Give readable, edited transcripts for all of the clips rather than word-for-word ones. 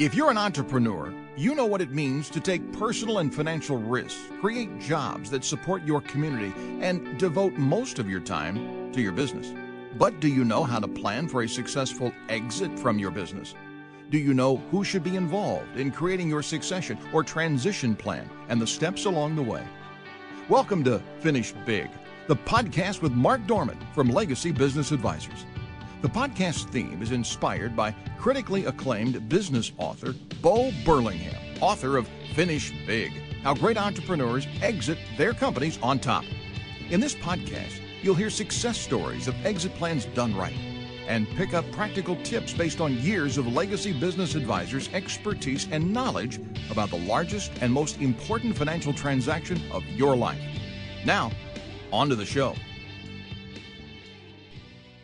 If you're an entrepreneur, you know what it means to take personal and financial risks, create jobs that support your community, and devote most of your time to your business. But do you know how to plan for a successful exit from your business? Do you know who should be involved in creating your succession or transition plan and the steps along the way? Welcome to Finish Big, the podcast with Mark Dorman from Legacy Business Advisors. The podcast theme is inspired by critically acclaimed business author Bo Burlingham, author of Finish Big, How Great Entrepreneurs Exit Their Companies on Top. In this podcast, you'll hear success stories of exit plans done right and pick up practical tips based on years of Legacy Business Advisors' expertise and knowledge about the largest and most important financial transaction of your life. Now, on to the show.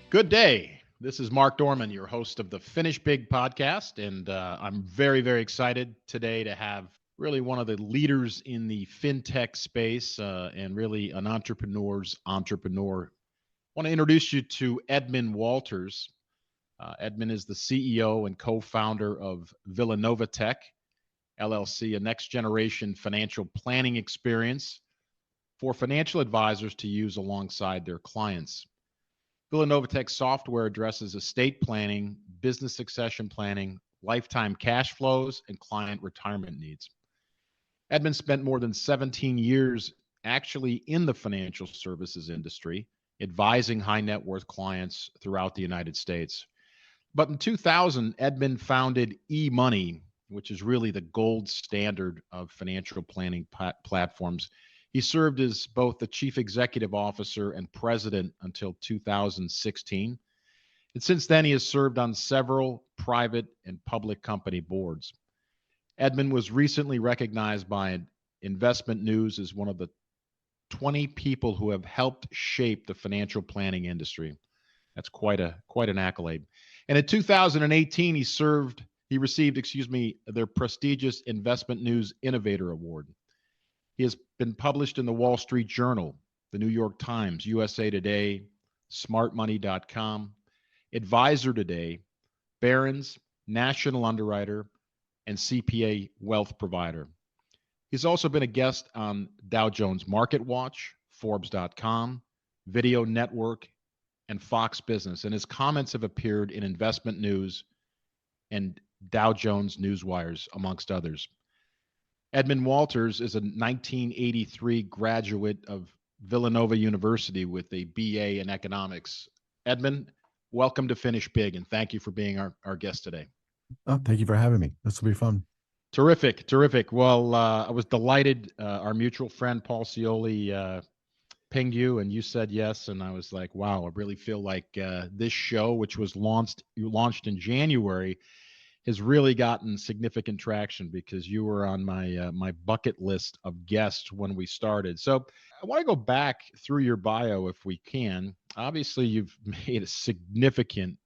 Good day. This is Mark Dorman, your host of the Finish Big podcast, and I'm very, very excited today to have really one of the leaders in the fintech space and really an entrepreneur's entrepreneur. I want to introduce you to Edmond Walters. Edmond is the CEO and co-founder of VillanovaTech, LLC, a next-generation financial planning experience for financial advisors to use alongside their clients. VillanovaTech software addresses estate planning, business succession planning, lifetime cash flows, and client retirement needs. Edmond spent more than 17 years actually in the financial services industry, advising high net worth clients throughout the United States. But in 2000, Edmond founded eMoney, which is really the gold standard of financial planning platforms. He served as both the chief executive officer and president until 2016. And since then, he has served on several private and public company boards. Edmond was recently recognized by Investment News as one of the 20 people who have helped shape the financial planning industry. That's quite an accolade. And in 2018, he received their prestigious Investment News Innovator Award. He has been published in the Wall Street Journal, the New York Times, USA Today, smartmoney.com, Advisor Today, Barron's, National Underwriter, and CPA Wealth Provider. He's also been a guest on Dow Jones Market Watch, Forbes.com, Video Network, and Fox Business, and his comments have appeared in Investment News and Dow Jones Newswires, amongst others. Edmond Walters is a 1983 graduate of Villanova University with a BA in economics. Edmond, welcome to Finish Big, and thank you for being our guest today. Oh, thank you for having me. This will be fun. Terrific. Well, I was delighted. Our mutual friend, Paul Cioli, pinged you, and you said yes, and I was like, wow, I really feel like this show, which was launched in January, has really gotten significant traction because you were on my bucket list of guests when we started. So I want to go back through your bio if we can. Obviously, you've made a significant,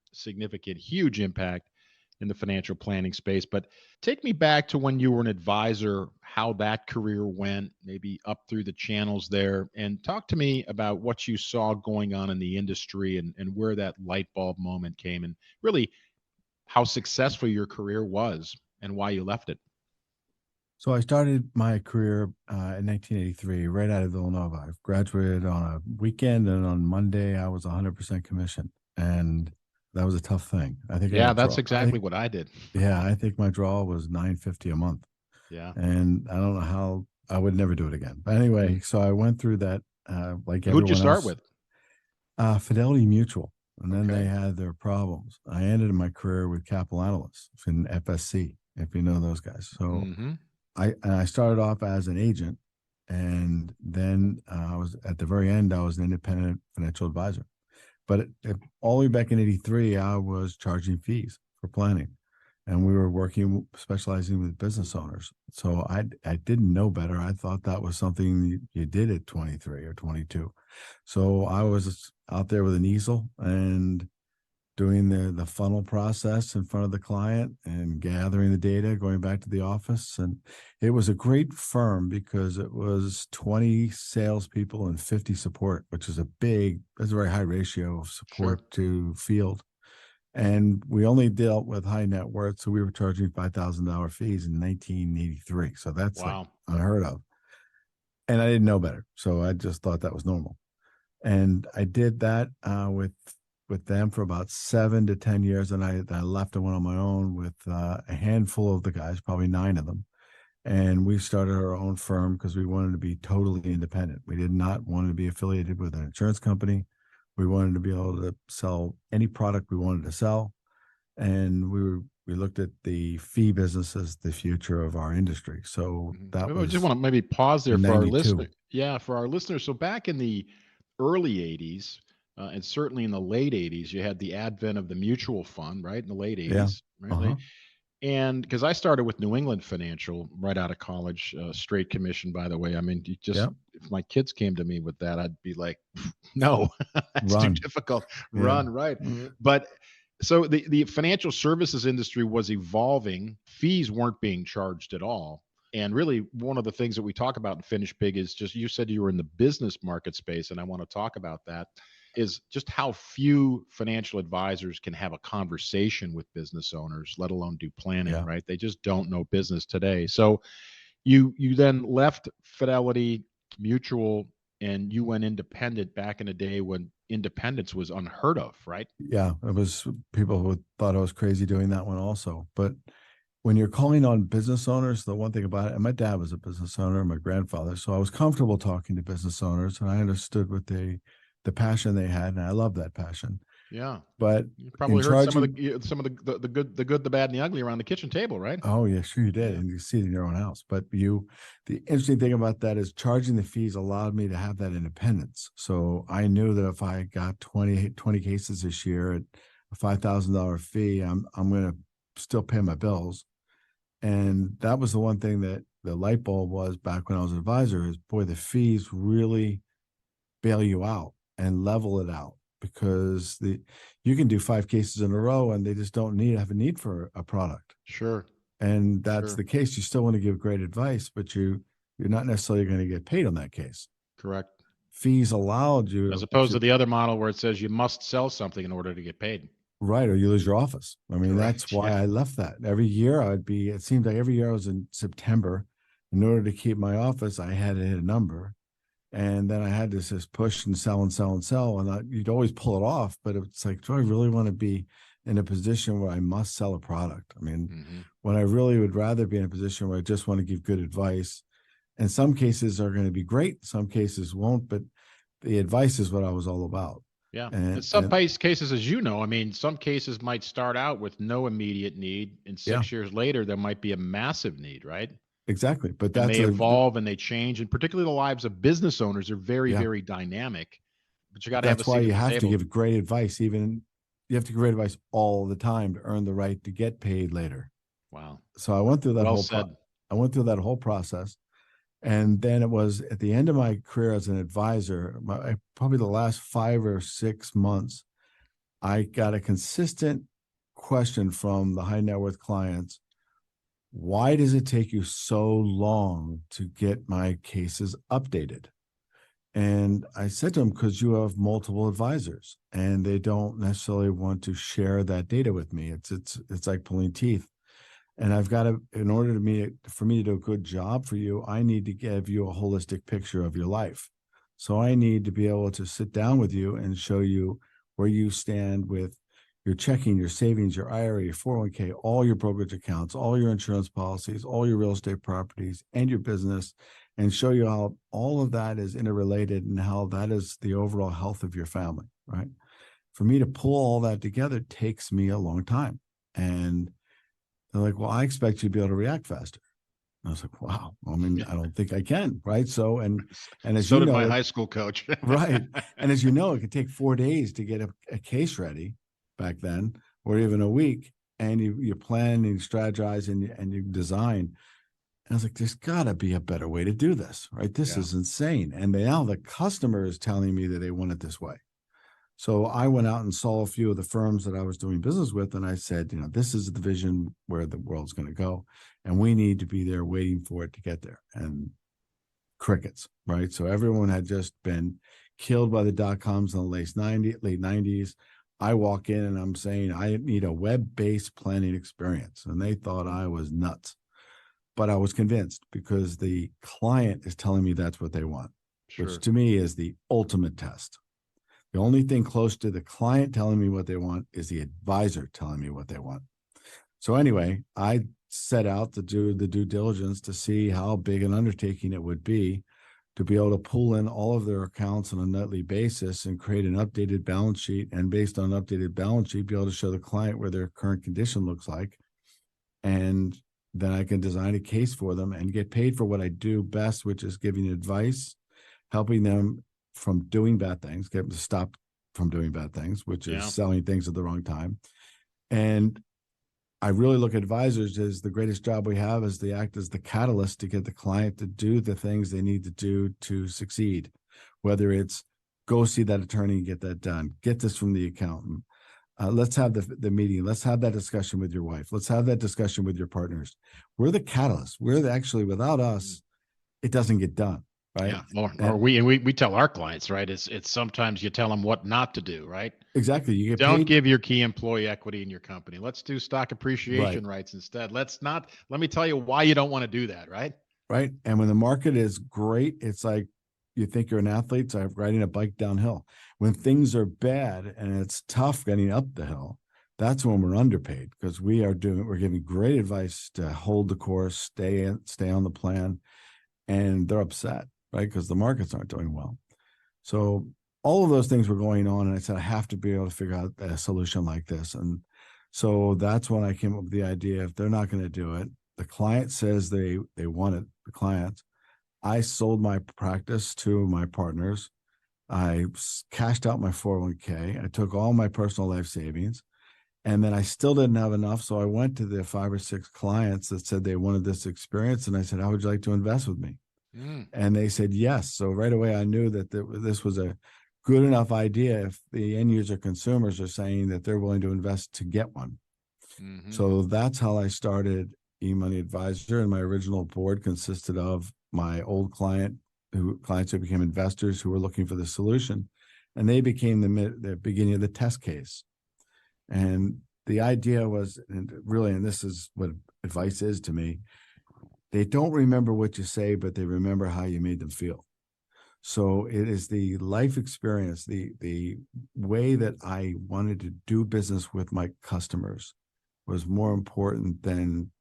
huge impact in the financial planning space, but take me back to when you were an advisor, how that career went, maybe up through the channels there, and talk to me about what you saw going on in the industry and where that light bulb moment came, and really how successful your career was and why you left it. So I started my career in 1983, right out of Villanova. I graduated on a weekend, and on Monday I was 100% commission, and that was a tough thing. I think. Yeah, that's exactly what I did. Yeah, I think my draw was $950 a month. Yeah, and I don't know how I would never do it again. But anyway, so I went through that like everyone Who'd you start else. with? Fidelity Mutual. And then Okay. they had their problems. I ended my career with Capital Analysts in FSC, if you know those guys. So I started off as an agent, and then I was at the very end, I was an independent financial advisor. But all the way back in 83, I was charging fees for planning, and we were specializing with business owners. So I didn't know better. I thought that was something you did at 23 or 22. So I was out there with an easel and doing the funnel process in front of the client and gathering the data, going back to the office. And it was a great firm because it was 20 salespeople and 50 support, which is that's a very high ratio of support to field. And we only dealt with high net worth. So we were charging $5,000 fees in 1983. So that's like Wow. unheard of. And I didn't know better. So I just thought that was normal. And I did that with them for about 7 to 10 years. And I left and went on my own with a handful of the guys, probably 9 of them. And we started our own firm because we wanted to be totally independent. We did not want to be affiliated with an insurance company. We wanted to be able to sell any product we wanted to sell. And we looked at the fee business as the future of our industry. So that was, I just want to maybe pause there for our 92. listener. Yeah, for our listeners. So back in the early 80s, and certainly in the late 80s, you had the advent of the mutual fund, right? In the late 80s, right? Uh-huh. And because I started with New England Financial right out of college, straight commission, by the way. I mean, if my kids came to me with that, I'd be like, no, that's too Run. difficult. Yeah. Run, right. But so the financial services industry was evolving. Fees weren't being charged at all. And really, one of the things that we talk about in Finish Big is just, you said you were in the business market space, and I want to talk about that, is just how few financial advisors can have a conversation with business owners, let alone do planning, Yeah. right? They just don't know business today. So you then left Fidelity Mutual and you went independent back in a day when independence was unheard of, right? Yeah. It was people who thought I was crazy doing that one also. But when you're calling on business owners, the one thing about it, and my dad was a business owner, my grandfather, so I was comfortable talking to business owners, and I understood what the passion they had, and I love that passion. Yeah, but you probably heard some of the good, the bad, and the ugly around the kitchen table, right? Oh yeah, sure you did, Yeah. and you see it in your own house. But the interesting thing about that is charging the fees allowed me to have that independence. So I knew that if I got 20 cases this year at a $5,000 fee, I'm going to still pay my bills. And that was the one thing that the light bulb was back when I was an advisor is, boy, the fees really bail you out and level it out, because you can do 5 cases in a row and they just don't have a need for a product. Sure. And that's the case. You still want to give great advice, but you're not necessarily going to get paid on that case. Correct. Fees allowed you, as opposed to the other model where it says you must sell something in order to get paid. Right, or you lose your office. I mean, Correct. that's why I left that. Every year it seemed like every year I was in September. In order to keep my office, I had to hit a number. And then I had to just push and sell and sell and sell. And you'd always pull it off, but it's like, do I really want to be in a position where I must sell a product? I mean, when I really would rather be in a position where I just want to give good advice. And some cases are going to be great, some cases won't, but the advice is what I was all about. Yeah. In some cases, as you know, I mean, some cases might start out with no immediate need, and 6 years later, there might be a massive need, right? Exactly. But they evolve and they change. And particularly the lives of business owners are very, very dynamic. But you got to have a seat at the table. That's why you have to give great advice. You have to give great advice all the time to earn the right to get paid later. Wow. So I went through that I went through that whole process. And then it was at the end of my career as an advisor, probably the last 5 or 6 months, I got a consistent question from the high net worth clients. Why does it take you so long to get my cases updated? And I said to them, because you have multiple advisors and they don't necessarily want to share that data with me. It's like pulling teeth. And I've got to, in order for me to do a good job for you, I need to give you a holistic picture of your life. So I need to be able to sit down with you and show you where you stand with your checking, your savings, your IRA, your 401k, all your brokerage accounts, all your insurance policies, all your real estate properties, and your business, and show you how all of that is interrelated and how that is the overall health of your family, right? For me to pull all that together takes me a long time. And they're like, well, I expect you to be able to react faster. And I was like, wow, I mean, I don't think I can, right? So, and as so you did know, my high school coach. Right. And as you know, it could take 4 days to get a case ready back then, or even a week. And you plan and you strategize and you design. And I was like, there's got to be a better way to do this, right? This is insane. And now the customer is telling me that they want it this way. So I went out and saw a few of the firms that I was doing business with, and I said, this is the vision where the world's going to go, and we need to be there waiting for it to get there. And crickets, right? So everyone had just been killed by the dot-coms in the late 90s. I walk in and I'm saying, I need a web-based planning experience. And they thought I was nuts, but I was convinced because the client is telling me that's what they want, which to me is the ultimate test. The only thing close to the client telling me what they want is the advisor telling me what they want. So anyway, I set out to do the due diligence to see how big an undertaking it would be to be able to pull in all of their accounts on a nightly basis and create an updated balance sheet. And based on an updated balance sheet, be able to show the client where their current condition looks like. And then I can design a case for them and get paid for what I do best, which is giving advice, helping them from doing bad things, get them to stop from doing bad things, which is selling things at the wrong time. And I really look at advisors as the greatest job we have is to act as the catalyst to get the client to do the things they need to do to succeed, whether it's go see that attorney and get that done, get this from the accountant. Let's have the meeting. Let's have that discussion with your wife. Let's have that discussion with your partners. We're the catalyst. Actually, without us, it doesn't get done. Right. Yeah. Or we tell our clients, right. It's sometimes you tell them what not to do, right? Exactly. You get Don't paid. give your key employee equity in your company. Let's do stock appreciation rights instead. Let me tell you why you don't want to do that. Right. Right. And when the market is great, it's like you think you're an athlete. It's like riding a bike downhill. When things are bad and it's tough getting up the hill, that's when we're underpaid because we're giving great advice to hold the course, stay on the plan, and they're upset. Right, because the markets aren't doing well. So all of those things were going on, and I said I have to be able to figure out a solution like this. And so that's when I came up with the idea: if they're not going to do it, the client says they want it. The client, I sold my practice to my partners. I cashed out my 401k. I took all my personal life savings, and then I still didn't have enough. So I went to the 5 or 6 clients that said they wanted this experience, and I said, "How would you like to invest with me?" And they said yes. So right away, I knew that this was a good enough idea if the end user consumers are saying that they're willing to invest to get one. So that's how I started eMoney Advisor. And my original board consisted of my old clients who became investors who were looking for the solution. And they became the beginning of the test case. And the idea was, and this is what advice is to me, they don't remember what you say, but they remember how you made them feel. So it is the life experience, the way that I wanted to do business with my customers was more important than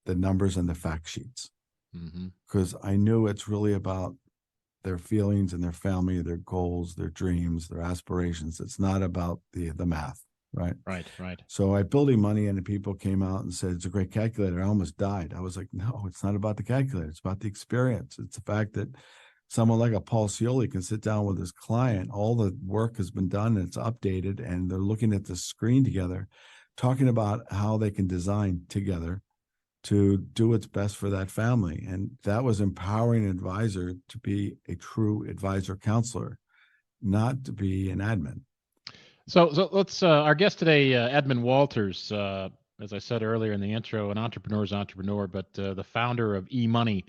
the numbers and the fact sheets. Because I knew it's really about their feelings and their family, their goals, their dreams, their aspirations. It's not about the math. Right. So I built eMoney, and people came out and said, it's a great calculator. I almost died. I was like, no, it's not about the calculator. It's about the experience. It's the fact that someone like a Paul Scioli can sit down with his client. All the work has been done and it's updated, and they're looking at the screen together, talking about how they can design together to do what's best for that family. And that was empowering an advisor to be a true advisor counselor, not to be an admin. So let's, our guest today, Edmond Walters, as I said earlier in the intro, an entrepreneur's entrepreneur, but the founder of eMoney.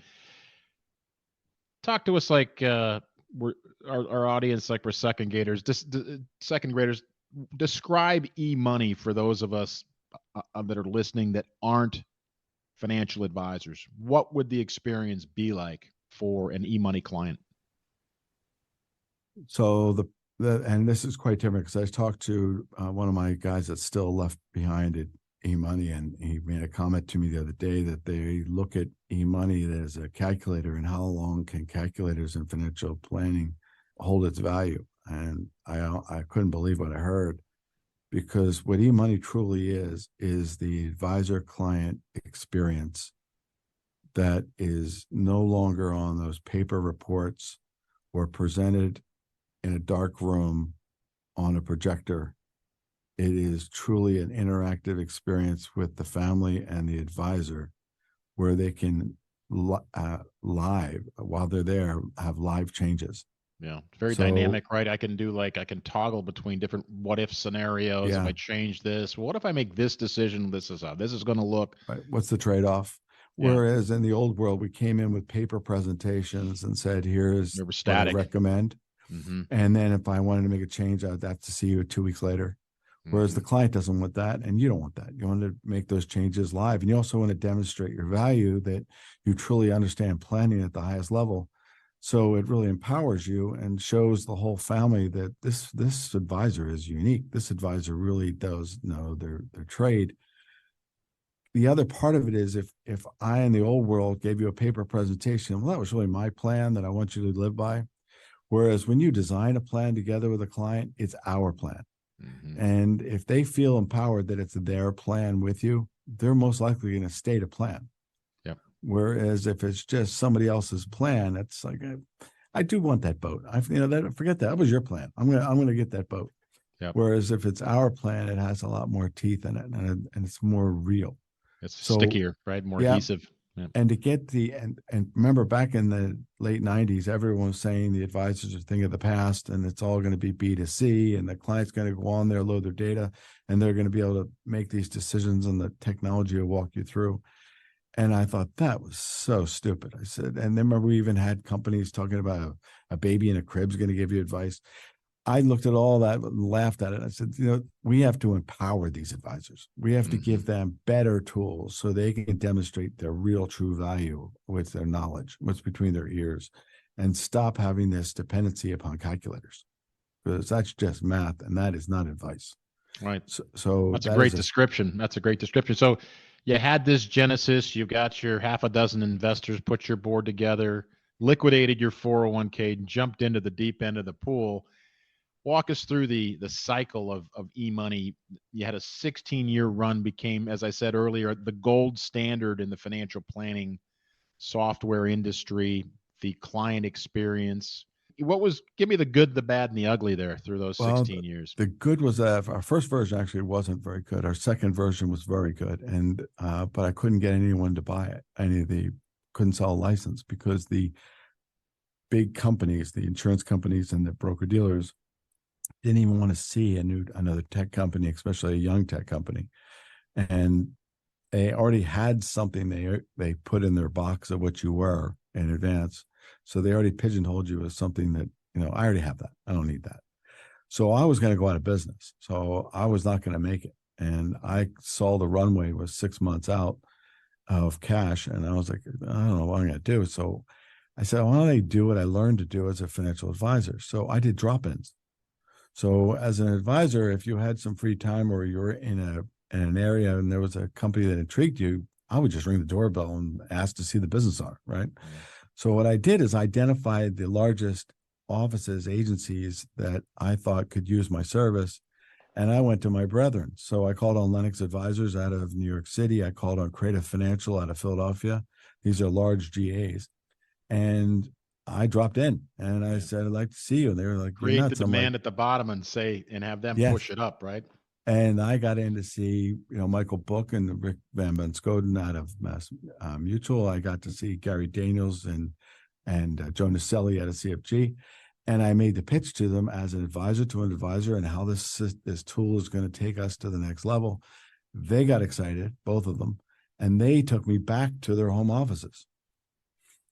Talk to us like we're our audience, like we're second graders. Describe eMoney for those of us that are listening that aren't financial advisors. What would the experience be like for an eMoney client? So and this is quite different because I talked to one of my guys that's still left behind at eMoney, and he made a comment to me the other day that they look at eMoney as a calculator, and how long can calculators in financial planning hold its value. And I couldn't believe what I heard, because what eMoney truly is the advisor-client experience that is no longer on those paper reports or presented in a dark room on a projector. It is truly an interactive experience with the family and the advisor, where they can live, while they're there, have live changes. Yeah, very dynamic, right? I can toggle between different what if scenarios. If I change this, what if I make this decision? This is how this is going to look. Right. What's the trade-off? Whereas in the old world, we came in with paper presentations and said, here's what I recommend. And then if I wanted to make a change, I'd have to see you 2 weeks later. Whereas the client doesn't want that, and you don't want that. You want to make those changes live. And you also want to demonstrate your value, that you truly understand planning at the highest level. So it really empowers you and shows the whole family that this advisor is unique. This advisor really does know their trade. The other part of it is, if I in the old world gave you a paper presentation, well, that was really my plan that I want you to live by. Whereas when you design a plan together with a client, it's our plan. And if they feel empowered that it's their plan with you, they're most likely going to stay to plan. Yep. Whereas if it's just somebody else's plan, it's like, I do want that boat. Forget that. That was your plan. I'm gonna get that boat. Yep. Whereas if it's our plan, it has a lot more teeth in it, and it's more real. It's stickier, right? More adhesive. Yeah. And to get and remember, back in the late 90s, everyone was saying the advisors are a thing of the past, and it's all going to be B2C, and the client's going to go on there, load their data, and they're going to be able to make these decisions, and the technology will walk you through. And I thought that was so stupid. I said, and then remember, we even had companies talking about a baby in a crib's going to give you advice. I looked at all that and laughed at it. I said, we have to empower these advisors. We have to give them better tools so they can demonstrate their real true value with their knowledge, what's between their ears, and stop having this dependency upon calculators, because that's just math, and that is not advice. Right. So that's a great description. That's a great description. So you had this genesis, you got your half a dozen investors, put your board together, liquidated your 401k, jumped into the deep end of the pool. Walk us through the cycle of eMoney. You had a 16-year run, became, as I said earlier, the gold standard in the financial planning software industry, the client experience. Give me the good, the bad, and the ugly there through those 16 years. The good was that our first version actually wasn't very good. Our second version was very good, and but I couldn't get anyone to buy it. Couldn't sell a license, because the big companies, the insurance companies and the broker dealers, didn't even want to see another tech company, especially a young tech company. And they already had something they put in their box of what you were in advance. So they already pigeonholed you as something that, I already have that. I don't need that. So I was going to go out of business. So I was not going to make it. And I saw the runway was 6 months out of cash. And I was like, I don't know what I'm going to do. So I said, why don't I do what I learned to do as a financial advisor? So I did drop-ins. So as an advisor, if you had some free time, or you're in an area and there was a company that intrigued you, I would just ring the doorbell and ask to see the business owner, right? So what I did is identified the largest offices, agencies that I thought could use my service, and I went to my brethren. So I called on Lennox Advisors out of New York City. I called on Creative Financial out of Philadelphia. These are large GAs. And I dropped in and I said, I'd like to see you. And they were like, create the demand at the bottom and have them push it up, right? And I got in to see, Michael Book and Rick Van Skoden out of Mass Mutual. I got to see Gary Daniels and Joe Naselli out of CFG. And I made the pitch to them as an advisor to an advisor, and how this tool is going to take us to the next level. They got excited, both of them, and they took me back to their home offices.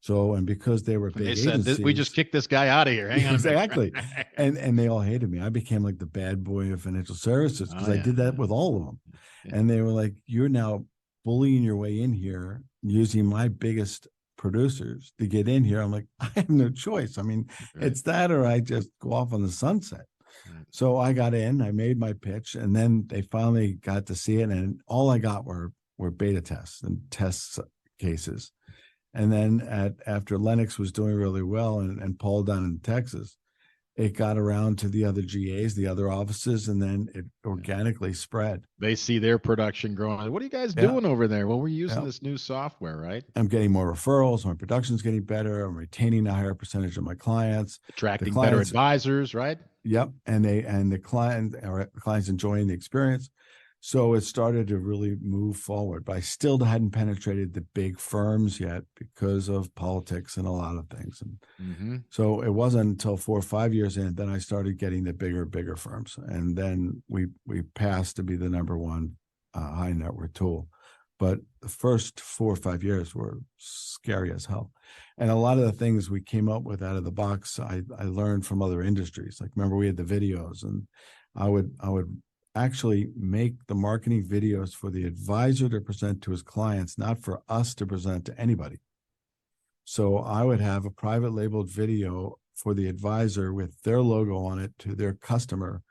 So, and because they were big agencies, we just kicked this guy out of here. Hang on. Exactly. and they all hated me. I became like the bad boy of financial services, because I did that with all of them. Yeah. And they were like, you're now bullying your way in here using my biggest producers to get in here. I'm like, I have no choice. I mean, it's that, or I just go off on the sunset. Right. So I got in, I made my pitch, and then they finally got to see it. And all I got were beta tests and test cases. And then after Lennox was doing really well, and Paul down in Texas, it got around to the other GAs, the other offices, and then it organically spread. They see their production growing. What are you guys doing over there? Well, we're using this new software, right? I'm getting more referrals. My production's getting better. I'm retaining a higher percentage of my clients. Attracting better advisors, right? Yep. And the clients enjoying the experience. So it started to really move forward, but I still hadn't penetrated the big firms yet because of politics and a lot of things. And so it wasn't until 4 or 5 years in, then I started getting the bigger firms. And then we passed to be the number one high net worth tool. But the first 4 or 5 years were scary as hell. And a lot of the things we came up with out of the box, I learned from other industries. Like, remember, we had the videos, and I would actually make the marketing videos for the advisor to present to his clients, not for us to present to anybody. So I would have a private labeled video for the advisor with their logo on it to their customer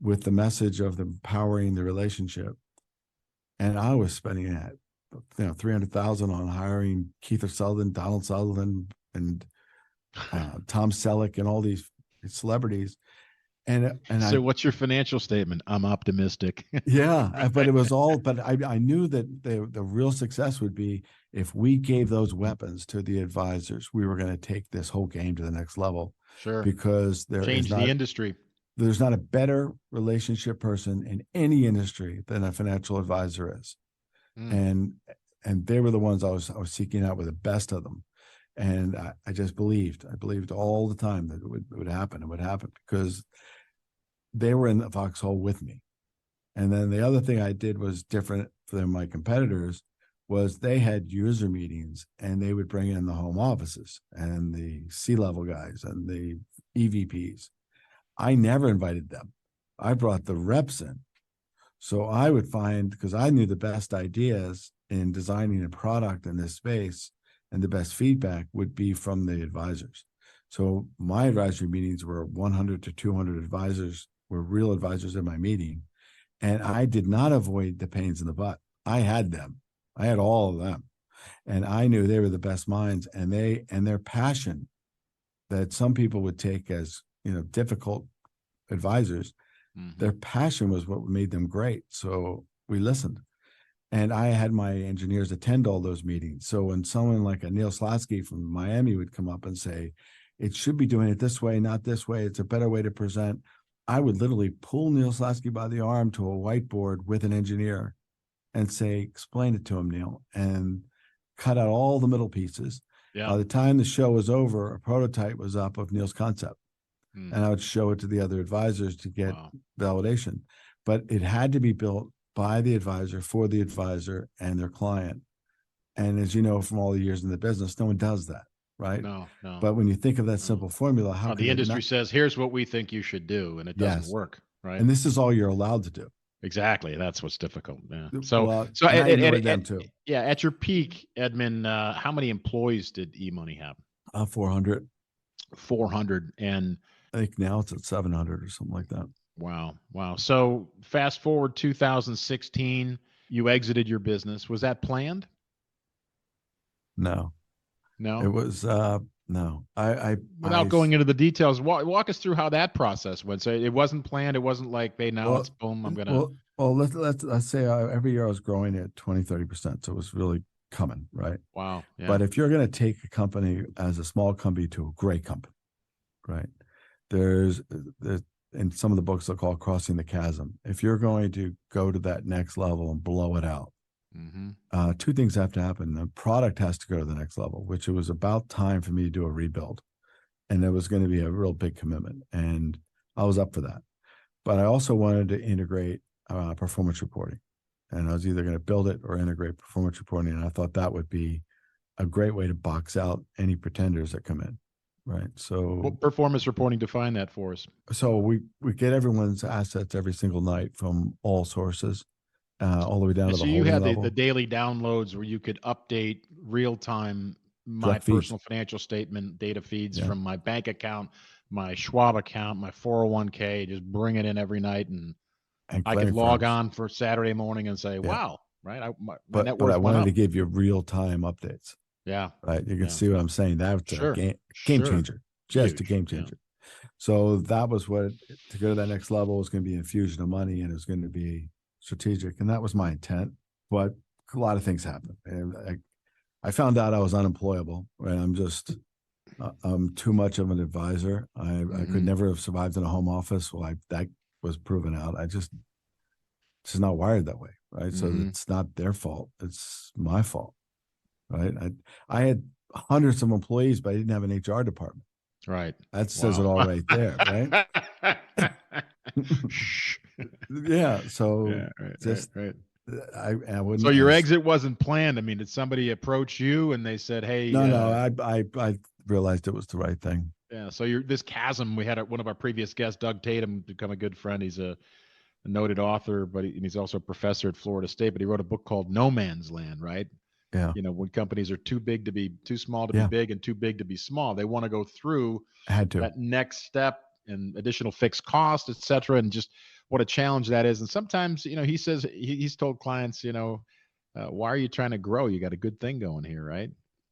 with the message of empowering the relationship. And I was spending that, $300,000 on hiring Keith Sutherland, Donald Sutherland, and Tom Selleck, and all these celebrities. And so what's your financial statement? I'm optimistic. Yeah, but it was all, but I knew that the real success would be if we gave those weapons to the advisors, we were going to take this whole game to the next level. Sure. Because change the industry. There's not a better relationship person in any industry than a financial advisor is. And they were the ones I was seeking out, with the best of them. And I just believed all the time that it would happen. It would happen because they were in the foxhole with me. And then the other thing I did was different than my competitors, was they had user meetings, and they would bring in the home offices and the C-level guys and the EVPs. I never invited them. I brought the reps in. So I would find, because I knew the best ideas in designing a product in this space, and the best feedback would be from the advisors. So my advisory meetings were 100 to 200 advisors, were real advisors in my meeting. And I did not avoid the pains in the butt. I had them. I had all of them. And I knew they were the best minds, and their passion that some people would take as, difficult advisors, their passion was what made them great. So we listened. And I had my engineers attend all those meetings. So when someone like a Neil Slatsky from Miami would come up and say, it should be doing it this way, not this way, it's a better way to present, I would literally pull Neil Slatsky by the arm to a whiteboard with an engineer and say, explain it to him, Neil, and cut out all the middle pieces. Yeah. By the time the show was over, a prototype was up of Neil's concept. And I would show it to the other advisors to get validation. But it had to be built by the advisor, for the advisor and their client. And as you know, from all the years in the business, no one does that, right? No. But when you think of that simple formula, how the industry says, here's what we think you should do, and it doesn't work, right? And this is all you're allowed to do. Exactly. That's what's difficult. Yeah. At your peak, Edmond, how many employees did eMoney have? 400. 400. And I think now it's at 700 or something like that. Wow. So fast forward 2016, you exited your business. Was that planned? No. It was no. Without going into the details, walk us through how that process went. So it wasn't planned. It wasn't like, hey, now it's boom, I'm gonna. Well, let's say every year I was growing at 20-30%, so it was really coming, right? Wow. Yeah. But if you're going to take a company as a small company to a great company, right? There's in some of the books they'll call crossing the chasm. If you're going to go to that next level and blow it out, two things have to happen. The product has to go to the next level, which it was about time for me to do a rebuild. And it was going to be a real big commitment. And I was up for that. But I also wanted to integrate performance reporting. And I was either going to build it or integrate performance reporting. And I thought that would be a great way to box out any pretenders that come in. Right. So what performance reporting, define that for us. So we get everyone's assets every single night from all sources, all the way down to the holding level. So you had the daily downloads where you could update real time my personal financial statement data feeds from my bank account, my Schwab account, my 401k, just bring it in every night, and I could log on for Saturday morning and say, wow, right? But I wanted to give you real time updates. Yeah. Right. You can see what I'm saying. That's a game changer, just huge. A game changer. Yeah. So that was what, to go to that next level, was going to be infusion of money, and it was going to be strategic. And that was my intent. But a lot of things happened. And I found out I was unemployable. Right. I'm too much of an advisor. I could never have survived in a home office. Well, that was proven out. It's just not wired that way. Right. So it's not their fault. It's my fault. Right. I had hundreds of employees, but I didn't have an HR department. Right. That says it all right there. Right. Yeah. So right. I wouldn't. So your exit wasn't planned. I mean, did somebody approach you and they said, hey, no, I realized it was the right thing. Yeah. So this chasm, we had one of our previous guests, Doug Tatum, become a good friend. He's a a noted author, but he's also a professor at Florida State. But he wrote a book called No Man's Land, right? Yeah. When companies are too small to be Yeah. big and too big to be small, they want to go through Had to. that next step and additional fixed cost, et cetera, and just what a challenge that is. And sometimes, he says he's told clients, why are you trying to grow? You got a good thing going here, right?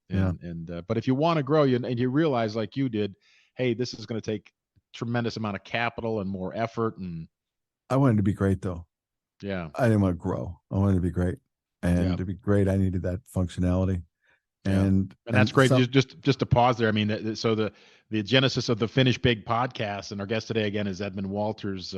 But if you want to grow, and you realize, like you did, hey, this is going to take tremendous amount of capital and more effort. And I wanted to be great, though. Yeah, I didn't want to grow. I wanted to be great, and to be great, I needed that functionality. And that's great. Just to pause there. I mean, so the genesis of the Finish Big podcast, and our guest today again is Edmond Walters,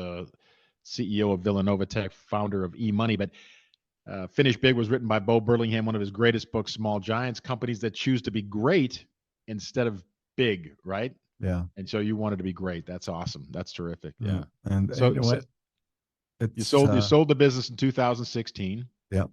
CEO of VillanovaTech, founder of eMoney. But Finish Big was written by Bo Burlingham, one of his greatest books, Small Giants, companies that choose to be great instead of big, right? Yeah. And so you wanted to be great. That's awesome. That's terrific. Yeah. And So, you know what? You sold the business in 2016. Yeah.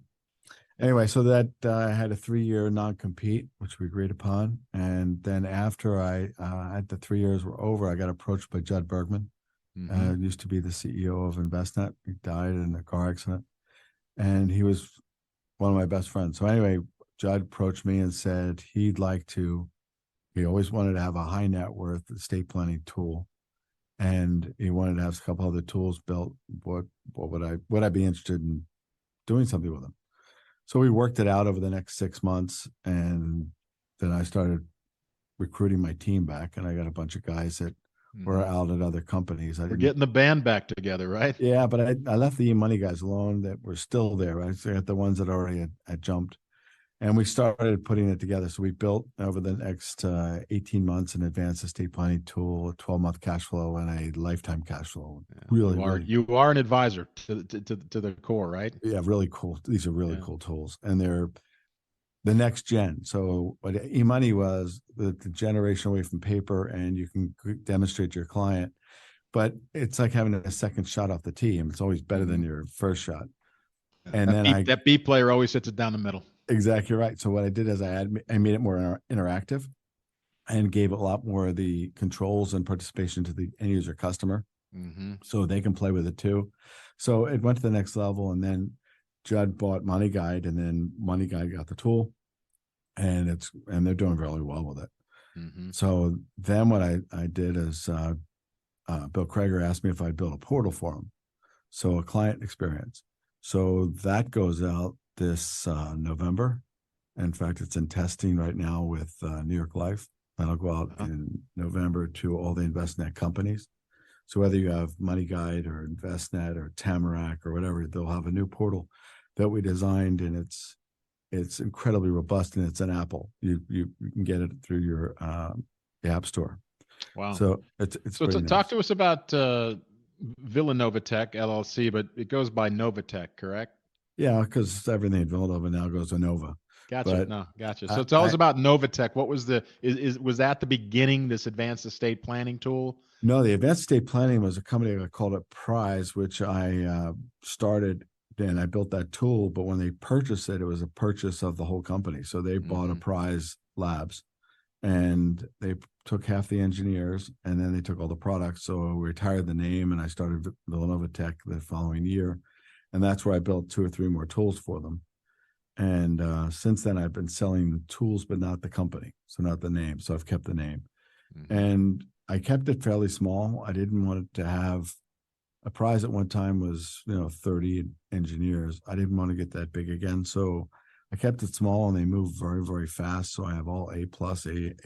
Anyway, so that I had a 3-year non-compete, which we agreed upon. And then after I had the 3 years were over, I got approached by Judd Bergman. Used to be the CEO of InvestNet. He died in a car accident. And he was one of my best friends. So anyway, Judd approached me and said he always wanted to have a high net worth estate planning tool. And he wanted to have a couple other tools built. Would I be interested in doing something with them? So we worked it out over the next 6 months, and then I started recruiting my team back, and I got a bunch of guys that were out at other companies. We're getting the band back together, right? Yeah, but I left the eMoney guys alone that were still there. Right? So I got the ones that already had jumped. And we started putting it together. So we built over the next 18 months an advanced estate planning tool, a 12-month cash flow, and a lifetime cash flow. Yeah, you are an advisor to the core, right? Yeah, really cool. These are really cool tools, and they're the next gen. So what eMoney was the generation away from paper, and you can demonstrate to your client, but it's like having a second shot off the tee, and it's always better than your first shot. And that B player always sits it down the middle. Exactly right. So what I did is I made it more interactive and gave a lot more of the controls and participation to the end user customer, so they can play with it too. So it went to the next level, and then Judd bought Money Guide, and then Money Guide got the tool, and they're doing really well with it. So then what I did is Bill Krager asked me if I'd build a portal for him, so a client experience. So that goes out this November. In fact, it's in testing right now with New York Life. That'll go out in November to all the InvestNet companies. So whether you have Money Guide or InvestNet or Tamarack or whatever, they'll have a new portal that we designed, and it's incredibly robust, and it's an Apple. You can get it through your App Store. Wow. So it's so nice. Talk to us about VillanovaTech LLC, but it goes by NovaTech, correct? Yeah, because everything at Villanova now goes to Nova. Gotcha. Gotcha. So tell us about NovaTech. What was was that the beginning, this advanced estate planning tool? No, the advanced estate planning was a company I called it Prize, which I started, and I built that tool. But when they purchased it, it was a purchase of the whole company. So they bought a Prize Labs, and they took half the engineers, and then they took all the products. So we retired the name, and I started VillanovaTech the following year. And that's where I built 2 or 3 more tools for them. And since then, I've been selling the tools, but not the company. So not the name. So I've kept the name. And I kept it fairly small. I didn't want it to have a Prize at one time was, 30 engineers. I didn't want to get that big again. So I kept it small, and they moved very, very fast. So I have all A+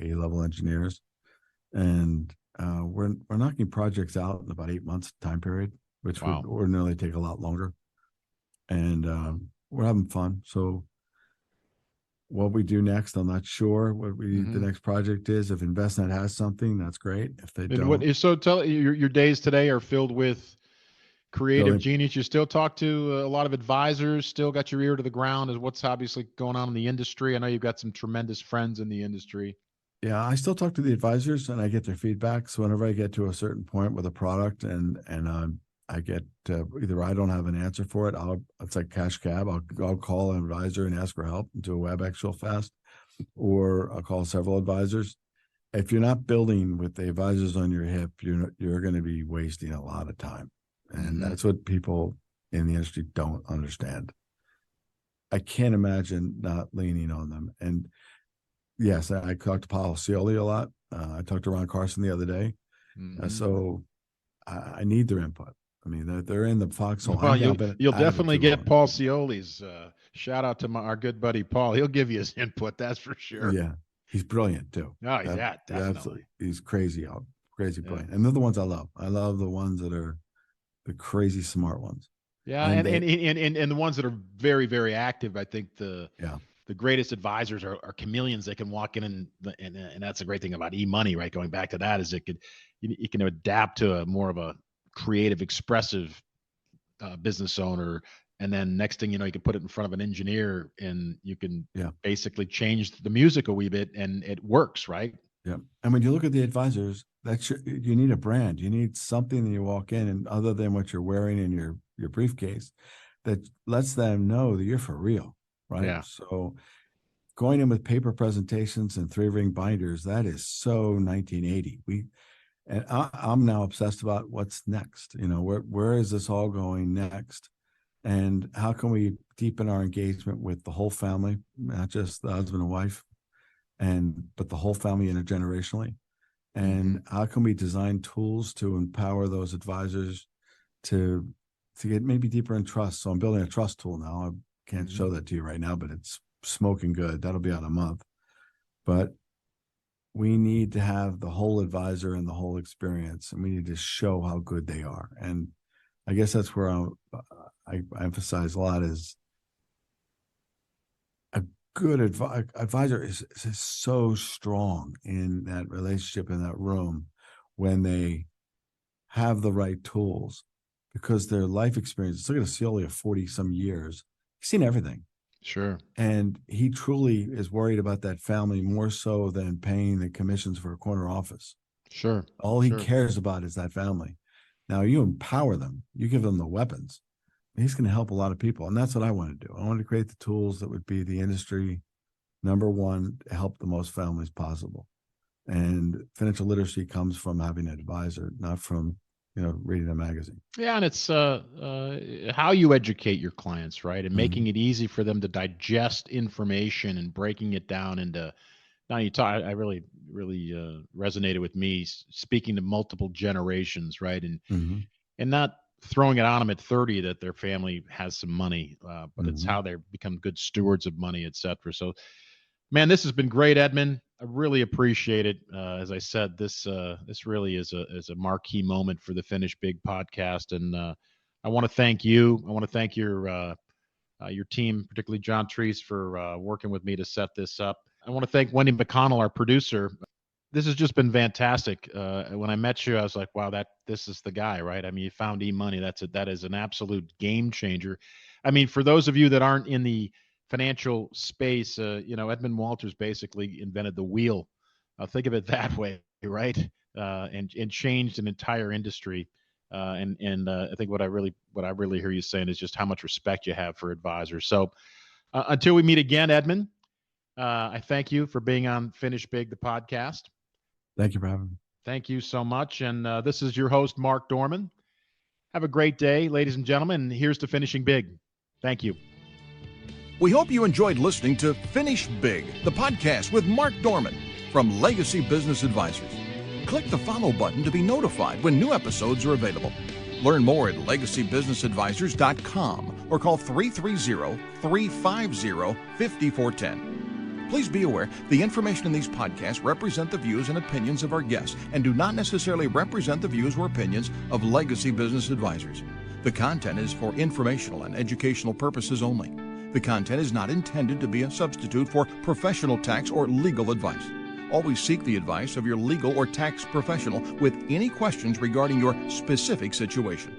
A level engineers. And we're knocking projects out in about 8 months time period, which would ordinarily take a lot longer. And we're having fun. So what we do next, I'm not sure what the next project is. If InvestNet has something, that's great. If they don't. So tell your days today are filled with creative genius. You still talk to a lot of advisors, still got your ear to the ground as what's obviously going on in the industry. I know you've got some tremendous friends in the industry. Yeah, I still talk to the advisors, and I get their feedback. So whenever I get to a certain point with a product, and I get either I don't have an answer for it, it's like cash cab. I'll call an advisor and ask for help and do a WebEx real fast, or I'll call several advisors. If you're not building with the advisors on your hip, you're going to be wasting a lot of time. And that's what people in the industry don't understand. I can't imagine not leaning on them. And yes, I talked to Paul Cioli a lot. I talked to Ron Carson the other day. So I need their input. I mean, they're in the foxhole. Well, you'll definitely get Paul Cioli's. Shout out to our good buddy Paul. He'll give you his input. That's for sure. Yeah, he's brilliant too. Oh, yeah, definitely. He's crazy brilliant. And they're the ones I love. I love the ones that are the crazy smart ones. Yeah, and the ones that are very, very active. I think the greatest advisors are chameleons. They can walk in and that's the great thing about eMoney, right? Going back to that is it can adapt to more of a creative, expressive business owner, and then next thing you know, you can put it in front of an engineer, and you can basically change the music a wee bit, and it works, right? Yeah, and when you look at the advisors, you need a brand. You need something that you walk in, and other than what you're wearing in your briefcase, that lets them know that you're for real, right? Yeah. So going in with paper presentations and 3-ring binders, that is so 1980. I'm now obsessed about what's next. Where is this all going next? And how can we deepen our engagement with the whole family, not just the husband and wife, but the whole family intergenerationally? And how can we design tools to empower those advisors to get maybe deeper in trust? So I'm building a trust tool now. I can't show that to you right now, but it's smoking good. That'll be out a month. But we need to have the whole advisor and the whole experience, and we need to show how good they are. And I guess that's where I emphasize a lot is a good advisor is so strong in that relationship, in that room, when they have the right tools, because their life experience. Look at a Cioli of 40 some years. He's seen everything. Sure. And he truly is worried about that family more so than paying the commissions for a corner office. Sure. All he cares about is that family. Now you empower them, you give them the weapons. He's going to help a lot of people. And that's what I want to do. I want to create the tools that would be the industry number one to help the most families possible. And financial literacy comes from having an advisor, not from reading a magazine. Yeah, and it's how you educate your clients, right? And making it easy for them to digest information and breaking it down into. Now you talk. I really resonated with me speaking to multiple generations, right? And not throwing it on them at 30 that their family has some money, but it's how they become good stewards of money, et cetera. So, man, this has been great, Edmond. I really appreciate it. As I said, this really is a marquee moment for the Finish Big podcast, and I want to thank you. I want to thank your team, particularly John Treese, for working with me to set this up. I want to thank Wendy McConnell, our producer. This has just been fantastic. When I met you, I was like, wow, this is the guy, right? I mean, you found eMoney. That is an absolute game changer. I mean, for those of you that aren't in the financial space, Edmond Walters basically invented the wheel. Think of it that way, right? And changed an entire industry. And I think what I really hear you saying is just how much respect you have for advisors. So until we meet again, Edmond, I thank you for being on Finish Big, the podcast. Thank you for having me. Thank you so much. And this is your host, Mark Dorman. Have a great day, ladies and gentlemen. And here's to finishing big. Thank you. We hope you enjoyed listening to Finish Big, the podcast with Mark Dorman from Legacy Business Advisors. Click the follow button to be notified when new episodes are available. Learn more at legacybusinessadvisors.com or call 330-350-5410. Please be aware the information in these podcasts represent the views and opinions of our guests and do not necessarily represent the views or opinions of Legacy Business Advisors. The content is for informational and educational purposes only. The content is not intended to be a substitute for professional tax or legal advice. Always seek the advice of your legal or tax professional with any questions regarding your specific situation.